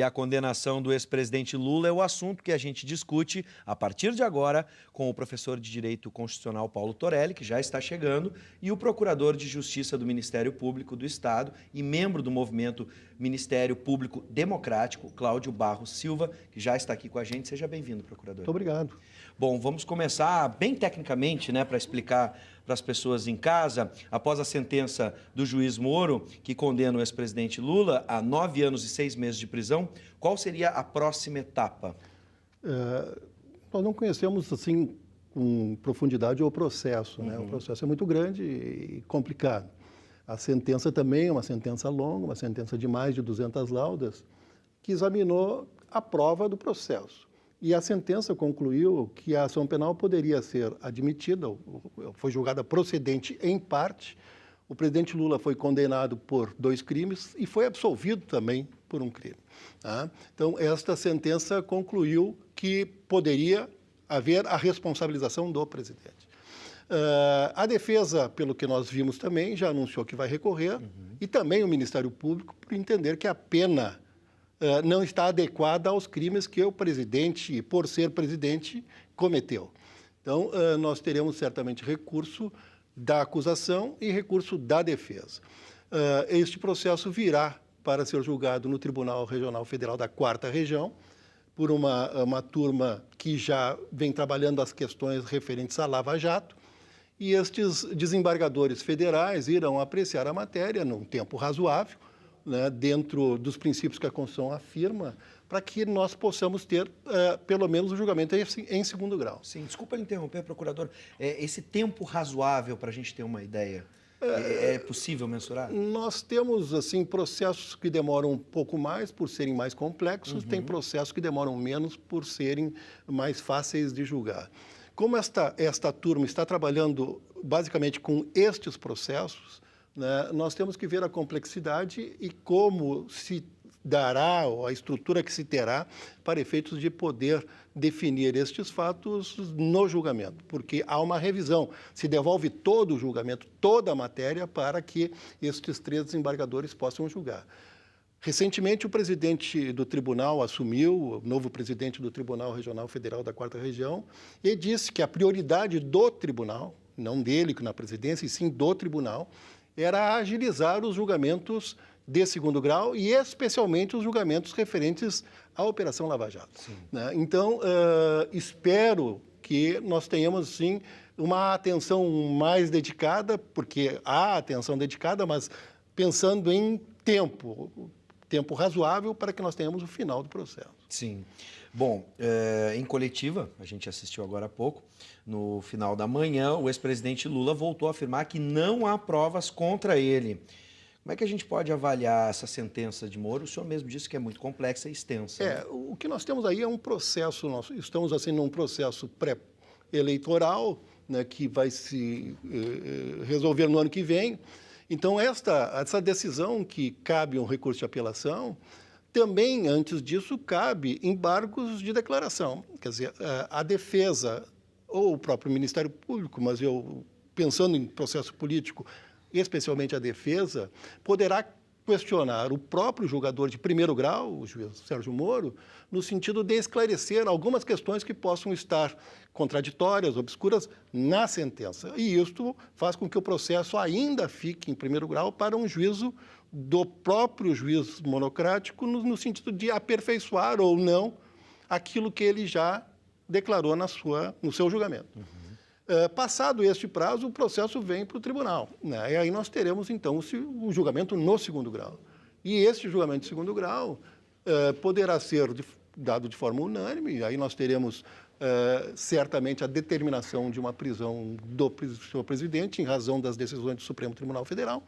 E a condenação do ex-presidente Lula é o assunto que a gente discute a partir de agora com o professor de Direito Constitucional Paulo Torelli, que já está chegando, e o procurador de Justiça do Ministério Público do Estado e membro do movimento Ministério Público Democrático, Cláudio Barros Silva, que já está aqui com a gente. Seja bem-vindo, procurador. Muito obrigado. Bom, vamos começar bem tecnicamente, né, para explicar para as pessoas em casa. Após a sentença do juiz Moro, que condena o ex-presidente Lula a 9 anos e 6 meses de prisão, qual seria a próxima etapa? Nós não conhecemos, assim, com profundidade o processo, né? O processo é muito grande e complicado. A sentença também é uma sentença longa, uma sentença de mais de 200 laudas, que examinou a prova do processo. E a sentença concluiu que a ação penal poderia ser admitida, foi julgada procedente em parte. O presidente Lula foi condenado por 2 crimes e foi absolvido também por um crime. Tá? Então, esta sentença concluiu que poderia haver a responsabilização do presidente. A defesa, pelo que nós vimos também, já anunciou que vai recorrer, e também o Ministério Público, por entender que a pena não está adequada aos crimes que o presidente, por ser presidente, cometeu. Então, nós teremos certamente recurso da acusação e recurso da defesa. Este processo virá para ser julgado no Tribunal Regional Federal da 4ª Região, por uma turma que já vem trabalhando as questões referentes à Lava Jato, e estes desembargadores federais irão apreciar a matéria num tempo razoável, né, dentro dos princípios que a Constituição afirma, para que nós possamos ter, pelo menos, o julgamento em segundo grau. Sim, desculpa interromper, procurador. Esse tempo razoável, para a gente ter uma ideia, é possível mensurar? Nós temos, assim, processos que demoram um pouco mais por serem mais complexos, tem processos que demoram menos por serem mais fáceis de julgar. Como esta turma está trabalhando basicamente com estes processos, né, nós temos que ver a complexidade e como se dará, ou a estrutura que se terá, para efeitos de poder definir estes fatos no julgamento, porque há uma revisão, se devolve todo o julgamento, toda a matéria, para que estes 3 desembargadores possam julgar. Recentemente, o presidente do tribunal assumiu, o novo presidente do Tribunal Regional Federal da 4ª Região, e disse que a prioridade do tribunal, não dele na presidência, e sim do tribunal, era agilizar os julgamentos de segundo grau e especialmente os julgamentos referentes à Operação Lava Jato. Né? Então, espero que nós tenhamos, sim, uma atenção mais dedicada, porque há atenção dedicada, mas pensando em tempo razoável para que nós tenhamos o final do processo. Sim. Bom, em coletiva, a gente assistiu agora há pouco, no final da manhã, o ex-presidente Lula voltou a afirmar que não há provas contra ele. Como é que a gente pode avaliar essa sentença de Moro? O senhor mesmo disse que é muito complexa e extensa. Né? O que nós temos aí é um processo, nós estamos assim num processo pré-eleitoral, né, que vai se resolver no ano que vem. Então, essa decisão que cabe um recurso de apelação, também, antes disso, cabe embargos de declaração. Quer dizer, a defesa ou o próprio Ministério Público, mas eu, pensando em processo político, especialmente a defesa, poderá questionar o próprio julgador de primeiro grau, o juiz Sérgio Moro, no sentido de esclarecer algumas questões que possam estar contraditórias, obscuras, na sentença. E isto faz com que o processo ainda fique em primeiro grau para um juízo do próprio juiz monocrático, no sentido de aperfeiçoar ou não aquilo que ele já declarou no seu julgamento. Passado este prazo, o processo vem para o tribunal, né? E aí nós teremos, então, o julgamento no segundo grau. E este julgamento de segundo grau poderá ser dado de forma unânime, aí nós teremos certamente a determinação de uma prisão do seu presidente, em razão das decisões do Supremo Tribunal Federal,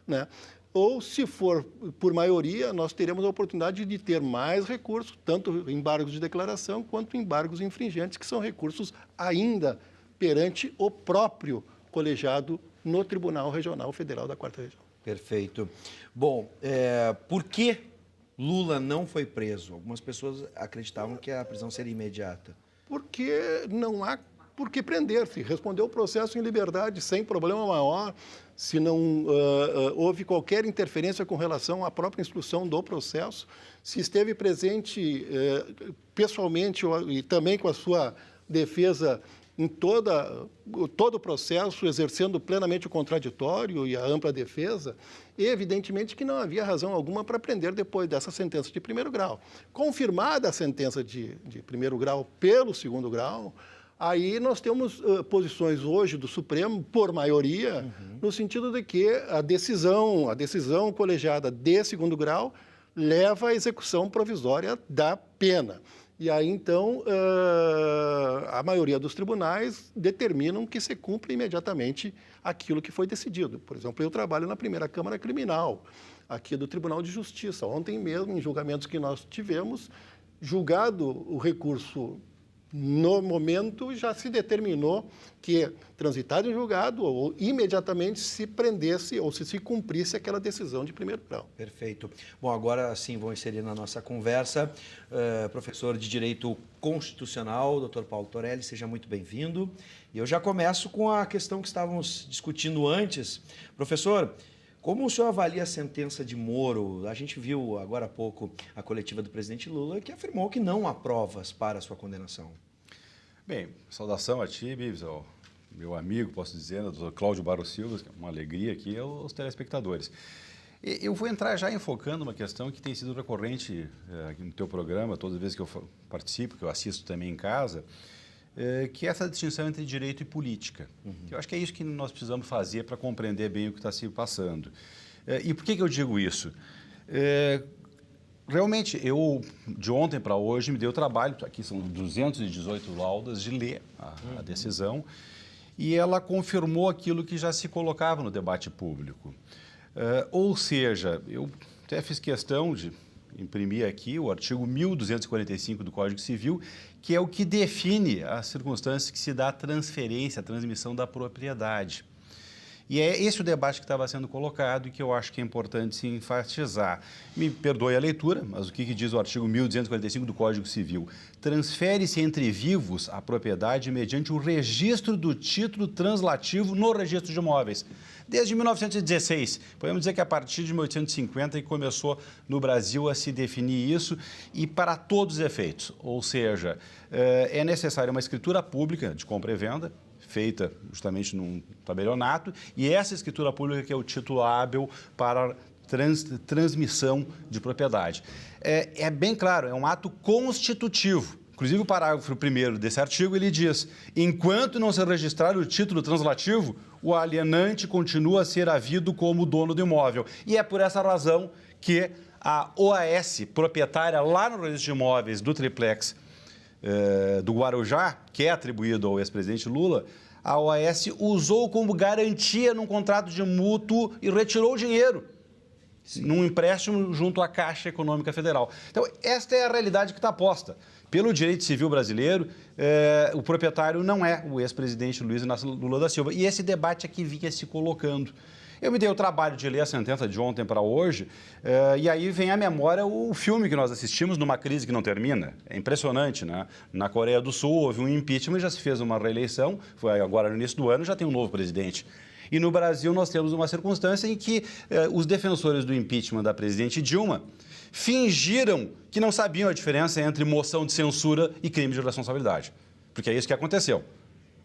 né? Ou, se for por maioria, nós teremos a oportunidade de ter mais recursos, tanto embargos de declaração quanto embargos infringentes, que são recursos ainda perante o próprio colegiado no Tribunal Regional Federal da 4ª Região. Perfeito. Bom, por que Lula não foi preso? Algumas pessoas acreditavam que a prisão seria imediata. Porque não há por que prender-se. Respondeu o processo em liberdade, sem problema maior, se não houve qualquer interferência com relação à própria instrução do processo, se esteve presente pessoalmente e também com a sua defesa em todo o processo, exercendo plenamente o contraditório e a ampla defesa, e evidentemente que não havia razão alguma para prender depois dessa sentença de primeiro grau. Confirmada a sentença de primeiro grau pelo segundo grau, aí nós temos posições hoje do Supremo, por maioria, no sentido de que a decisão colegiada de segundo grau leva à execução provisória da pena. E aí, então, a maioria dos tribunais determinam que se cumpra imediatamente aquilo que foi decidido. Por exemplo, eu trabalho na primeira Câmara Criminal, aqui do Tribunal de Justiça. Ontem mesmo, em julgamentos que nós tivemos, julgado o recurso no momento, já se determinou que, transitado em julgado, ou imediatamente se prendesse ou se cumprisse aquela decisão de primeiro grau. Perfeito. Bom, agora sim vou inserir na nossa conversa professor de Direito Constitucional, Dr. Paulo Torelli, seja muito bem-vindo. E eu já começo com a questão que estávamos discutindo antes. Professor, como o senhor avalia a sentença de Moro? A gente viu agora há pouco a coletiva do presidente Lula, que afirmou que não há provas para a sua condenação. Bem, saudação a ti, Bibs, ao meu amigo, posso dizer, o doutor Cláudio Barros Silva, que é uma alegria aqui, aos telespectadores. Eu vou entrar já enfocando uma questão que tem sido recorrente aqui no teu programa, todas as vezes que eu participo, que eu assisto também em casa, que é essa distinção entre direito e política. Eu acho que é isso que nós precisamos fazer para compreender bem o que está se passando. E por que eu digo isso? Realmente, eu, de ontem para hoje, me dei o trabalho, aqui são 218 laudas, de ler a decisão, e ela confirmou aquilo que já se colocava no debate público. Ou seja, eu até fiz questão de imprimir aqui o artigo 1245 do Código Civil, que é o que define as circunstâncias que se dá a transferência, a transmissão da propriedade. E é esse o debate que estava sendo colocado e que eu acho que é importante se enfatizar. Me perdoe a leitura, mas o que diz o artigo 1245 do Código Civil? Transfere-se entre vivos a propriedade mediante o registro do título translativo no registro de imóveis. Desde 1916, podemos dizer que a partir de 1850 começou no Brasil a se definir isso e para todos os efeitos. Ou seja, é necessária uma escritura pública de compra e venda, feita justamente num tabelionato, e essa escritura pública que é o título hábil para transmissão de propriedade. É bem claro, é um ato constitutivo. Inclusive, o parágrafo 1º desse artigo, ele diz: enquanto não se registrar o título translativo, o alienante continua a ser havido como dono do imóvel. E é por essa razão que a OAS, proprietária lá no registro de imóveis do triplex do Guarujá, que é atribuído ao ex-presidente Lula, a OAS usou como garantia num contrato de mútuo e retirou o dinheiro. Sim. Num empréstimo junto à Caixa Econômica Federal. Então, esta é a realidade que está posta. Pelo direito civil brasileiro, o proprietário não é o ex-presidente Luiz Inácio Lula da Silva. E esse debate aqui vinha se colocando. Eu me dei o trabalho de ler a sentença de ontem para hoje, e aí vem à memória o filme que nós assistimos numa crise que não termina. É impressionante, né? Na Coreia do Sul houve um impeachment, já se fez uma reeleição, foi agora no início do ano, já tem um novo presidente. E no Brasil nós temos uma circunstância em que os defensores do impeachment da presidente Dilma fingiram que não sabiam a diferença entre moção de censura e crime de responsabilidade. Porque é isso que aconteceu.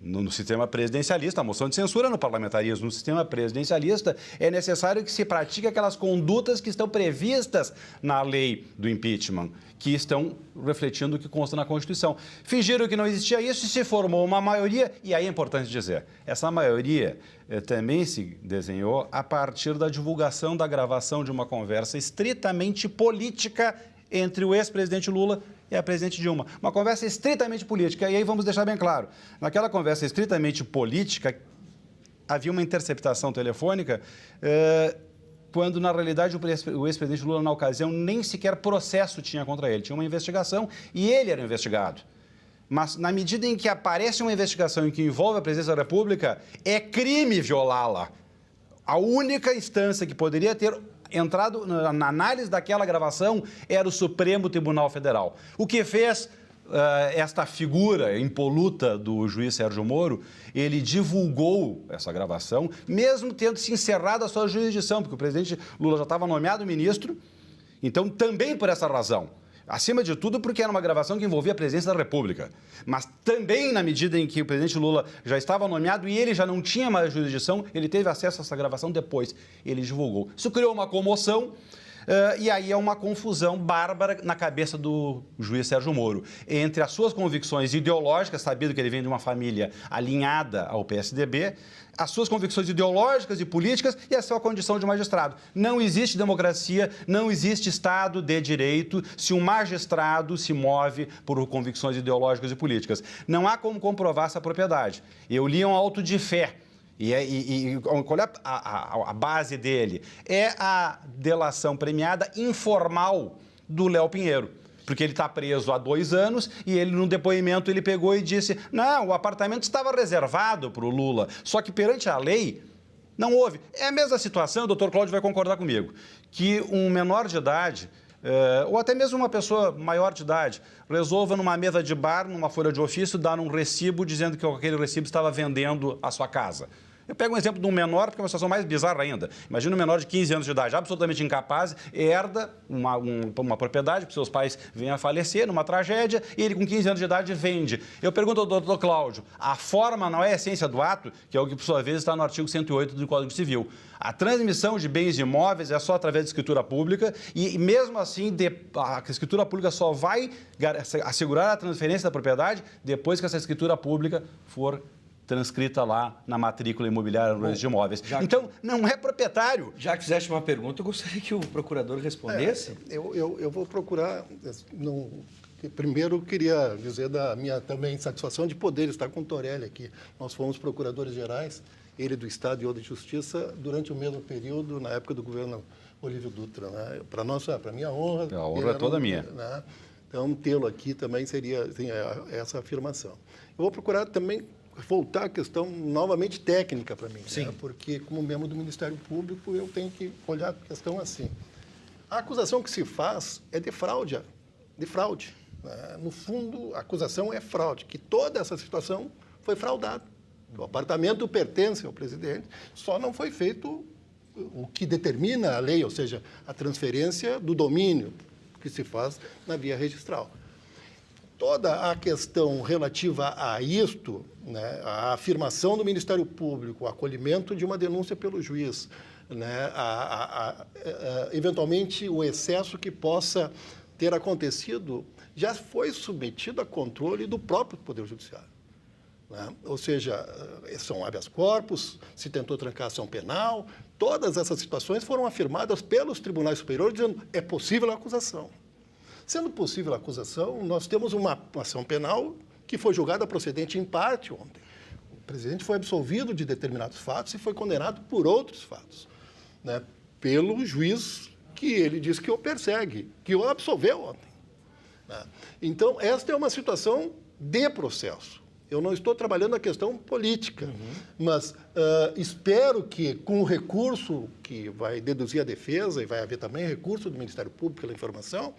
No sistema presidencialista, a moção de censura no parlamentarismo, no sistema presidencialista, é necessário que se pratique aquelas condutas que estão previstas na lei do impeachment, que estão refletindo o que consta na Constituição. Fingiram que não existia isso e se formou uma maioria, e aí é importante dizer, essa maioria também se desenhou a partir da divulgação da gravação de uma conversa estritamente política entre o ex-presidente Lula e a presidente Dilma. Uma conversa estritamente política. E aí vamos deixar bem claro, naquela conversa estritamente política, havia uma interceptação telefônica, quando, na realidade, o ex-presidente Lula, na ocasião, nem sequer processo tinha contra ele. Tinha uma investigação e ele era investigado. Mas, na medida em que aparece uma investigação em que envolve a presidência da República, é crime violá-la. A única instância que poderia ter entrado na análise daquela gravação era o Supremo Tribunal Federal. O que fez esta figura impoluta do juiz Sérgio Moro, ele divulgou essa gravação, mesmo tendo se encerrado a sua jurisdição, porque o presidente Lula já estava nomeado ministro, então também por essa razão. Acima de tudo, porque era uma gravação que envolvia a presidência da República. Mas também na medida em que o presidente Lula já estava nomeado e ele já não tinha mais jurisdição, ele teve acesso a essa gravação depois. Ele divulgou. Isso criou uma comoção. E aí é uma confusão bárbara na cabeça do juiz Sérgio Moro, entre as suas convicções ideológicas, sabido que ele vem de uma família alinhada ao PSDB, as suas convicções ideológicas e políticas e a sua condição de magistrado. Não existe democracia, não existe Estado de Direito se um magistrado se move por convicções ideológicas e políticas. Não há como comprovar essa propriedade. Eu li um auto de fé. Qual é a base dele? É a delação premiada informal do Léo Pinheiro. Porque ele está preso há 2 anos e ele, no depoimento, ele pegou e disse: não, o apartamento estava reservado para o Lula. Só que perante a lei, não houve. É a mesma situação, o doutor Cláudio vai concordar comigo, que um menor de idade, ou até mesmo uma pessoa maior de idade, resolva numa mesa de bar, numa folha de ofício, dar um recibo dizendo que aquele recibo estava vendendo a sua casa. Eu pego um exemplo de um menor, porque é uma situação mais bizarra ainda. Imagina um menor de 15 anos de idade, absolutamente incapaz, herda uma propriedade, porque seus pais vêm a falecer numa tragédia, e ele com 15 anos de idade vende. Eu pergunto ao doutor Cláudio, a forma não é a essência do ato, que é o que, por sua vez, está no artigo 108 do Código Civil. A transmissão de bens imóveis é só através de escritura pública e, mesmo assim, a escritura pública só vai assegurar a transferência da propriedade depois que essa escritura pública for transcrita lá na matrícula imobiliária no registro de imóveis. Então, não é proprietário. Já que fizeste uma pergunta, eu gostaria que o procurador respondesse. Eu vou procurar... Primeiro, eu queria dizer da minha também satisfação de poder estar com o Torelli aqui. Nós fomos procuradores gerais, ele do Estado e eu da Justiça, durante o mesmo período, na época do governo Olívio Dutra. Né? Para mim, a honra... A honra é toda minha. Né? Então, tê-lo aqui também seria assim, essa afirmação. Eu vou procurar também voltar à questão novamente técnica para mim, né? Porque, como membro do Ministério Público, eu tenho que olhar a questão assim. A acusação que se faz é de fraude. Né? No fundo, a acusação é fraude, que toda essa situação foi fraudada. O apartamento pertence ao presidente, só não foi feito o que determina a lei, ou seja, a transferência do domínio que se faz na via registral. Toda a questão relativa a isto, né, a afirmação do Ministério Público, o acolhimento de uma denúncia pelo juiz, né, eventualmente o excesso que possa ter acontecido, já foi submetido a controle do próprio Poder Judiciário. Né? Ou seja, são habeas corpus, se tentou trancar ação penal, todas essas situações foram afirmadas pelos tribunais superiores, dizendo é possível a acusação. Sendo possível a acusação, nós temos uma ação penal que foi julgada procedente em parte ontem. O presidente foi absolvido de determinados fatos e foi condenado por outros fatos, né, pelo juiz que ele disse que o persegue, que o absolveu ontem. Né? Então, esta é uma situação de processo. Eu não estou trabalhando a questão política, mas espero que, com o recurso que vai deduzir a defesa, e vai haver também recurso do Ministério Público pela informação,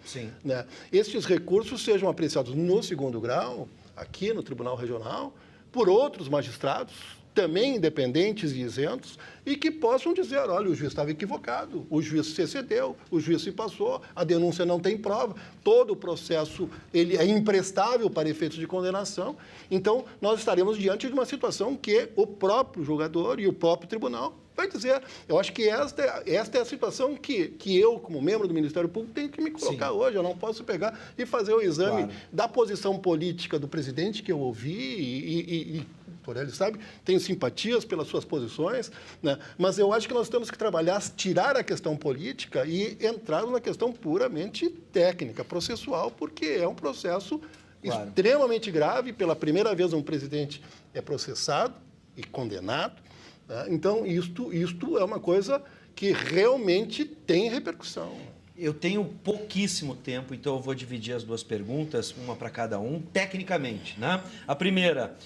né, estes recursos sejam apreciados no 2º grau, aqui no Tribunal Regional, por outros magistrados, também independentes e isentos, e que possam dizer, olha, o juiz estava equivocado, o juiz se excedeu, o juiz se passou, a denúncia não tem prova, todo o processo ele é imprestável para efeitos de condenação. Então, nós estaremos diante de uma situação que o próprio julgador e o próprio tribunal vai dizer. Eu acho que esta é a situação que eu, como membro do Ministério Público, tenho que me colocar hoje. Eu não posso pegar e fazer o exame da posição política do presidente que eu ouvi e Torelli sabe, tenho simpatias pelas suas posições, né? Mas eu acho que nós temos que trabalhar, tirar a questão política e entrar na questão puramente técnica, processual, porque é um processo extremamente grave. Pela primeira vez, um presidente é processado e condenado. Né? Então, isto é uma coisa que realmente tem repercussão. Eu tenho pouquíssimo tempo, então eu vou dividir as duas perguntas, uma para cada um, tecnicamente. Né? A primeira,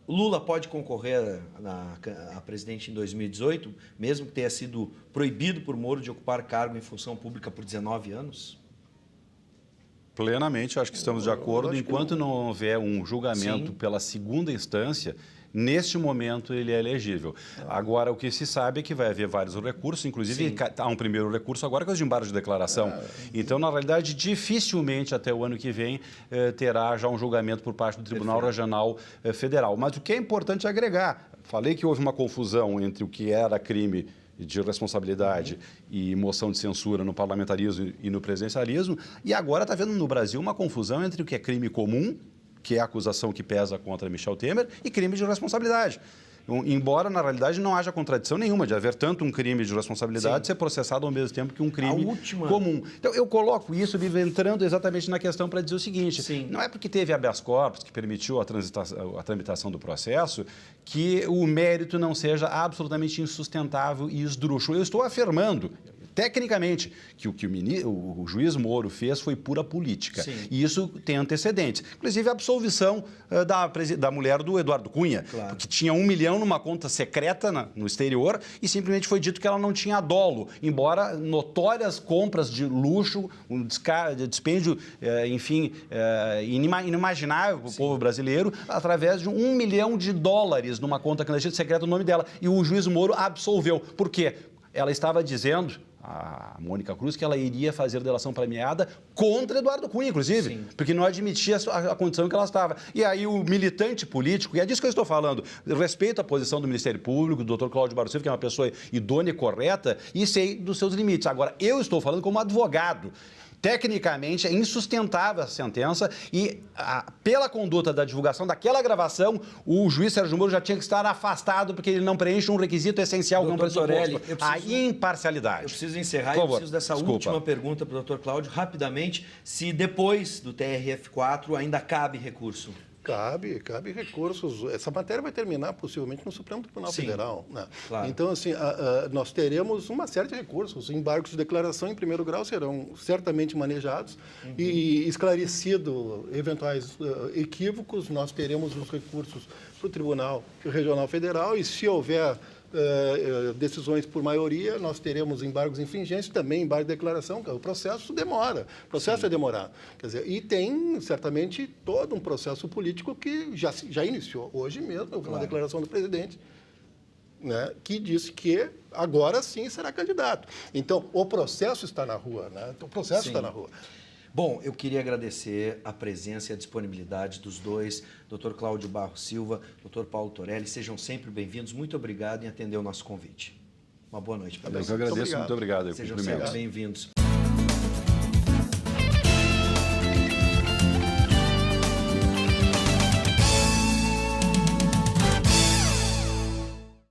Lula pode concorrer a presidente em 2018, mesmo que tenha sido proibido por Moro de ocupar cargo em função pública por 19 anos? Plenamente, acho que estamos de acordo. Enquanto não houver um julgamento pela segunda instância, neste momento ele é elegível. Agora, o que se sabe é que vai haver vários recursos, inclusive há um primeiro recurso agora que é os de embargo de declaração. Então, na realidade, dificilmente até o ano que vem terá já um julgamento por parte do Tribunal Regional Federal. Mas o que é importante agregar, falei que houve uma confusão entre o que era crime de responsabilidade e moção de censura no parlamentarismo e no presidencialismo, e agora está havendo no Brasil uma confusão entre o que é crime comum, que é a acusação que pesa contra Michel Temer, e crime de responsabilidade. Embora, na realidade, não haja contradição nenhuma de haver tanto um crime de responsabilidade ser processado ao mesmo tempo que um crime comum. Então, eu coloco isso entrando exatamente na questão para dizer o seguinte, não é porque teve habeas corpus que permitiu a tramitação do processo que o mérito não seja absolutamente insustentável e esdrúxulo. Eu estou afirmando, tecnicamente, que o que o juiz Moro fez foi pura política. E isso tem antecedentes. Inclusive, a absolvição da mulher do Eduardo Cunha, que tinha 1 milhão numa conta secreta no exterior e simplesmente foi dito que ela não tinha dolo, embora notórias compras de luxo, um dispêndio, inimaginável para o povo brasileiro, através de $1 milhão numa conta clandestina secreta no nome dela. E o juiz Moro absolveu. Por quê? Ela estava dizendo, a Mônica Cruz, que ela iria fazer delação premiada contra Eduardo Cunha, inclusive, porque não admitia a condição em que ela estava. E aí o militante político, e é disso que eu estou falando, respeito a posição do Ministério Público, do Dr. Cláudio Barros Silva, que é uma pessoa idônea e correta, e sei dos seus limites. Agora, eu estou falando como advogado. Tecnicamente, é insustentável a sentença e, pela conduta da divulgação daquela gravação, o juiz Sérgio Moro já tinha que estar afastado porque ele não preenche um requisito essencial como pressuposto, a imparcialidade. Eu preciso encerrar e eu preciso dessa última pergunta para o Dr. Cláudio, rapidamente, se depois do TRF4 ainda cabe recurso. Cabe recursos. Essa matéria vai terminar possivelmente no Supremo Tribunal Federal. Né? Então, assim, nós teremos uma série de recursos. Embargos de declaração em primeiro grau serão certamente manejados e esclarecido eventuais equívocos, nós teremos os recursos para o Tribunal Regional Federal e, se houver decisões por maioria, nós teremos embargos infringentes, também embargo de declaração. O processo demora, o processo é demorado. Quer dizer, e tem, certamente, todo um processo político que já iniciou. Hoje mesmo, houve uma declaração do presidente, né, que disse que agora sim será candidato. Então, o processo está na rua, né? O processo está na rua. Bom, eu queria agradecer a presença e a disponibilidade dos dois, Dr. Cláudio Barros Silva, Dr. Paulo Torelli. Sejam sempre bem-vindos. Muito obrigado em atender o nosso convite. Uma boa noite para vocês. Eu que agradeço. Muito obrigado. Sejam sempre bem-vindos.